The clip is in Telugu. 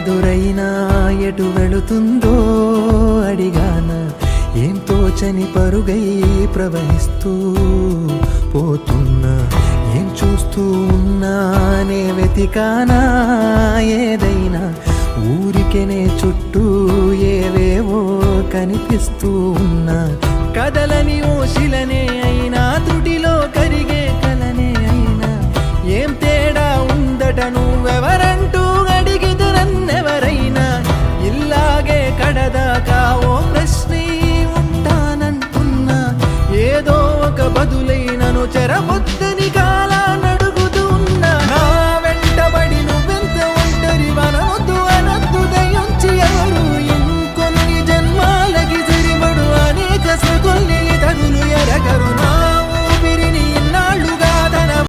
ఎదురైనా ఎటు వెళుతుందో అడిగాన, ఏం తోచని పరుగై ప్రవహిస్తూ పోతున్నా. ఏం చూస్తూ ఉన్నానే వెతికానా ఏదైనా, ఊరికెనే చుట్టూ ఏవేవో కనిపిస్తూ ఉన్నా. కదలని ఓశిలనే అయినా, త్రుటిలో కరిగే కలనే అయినా, ఏం తేడా ఉందట నువ్వెవరంటూ అడిగితే నన్నెవరైనా. ఇల్లాగే కడదాకా ఓ ప్రశ్నే ఉంటానంటున్నా, ఏదో ఒక బదులై నన్ను చెరబొద్దు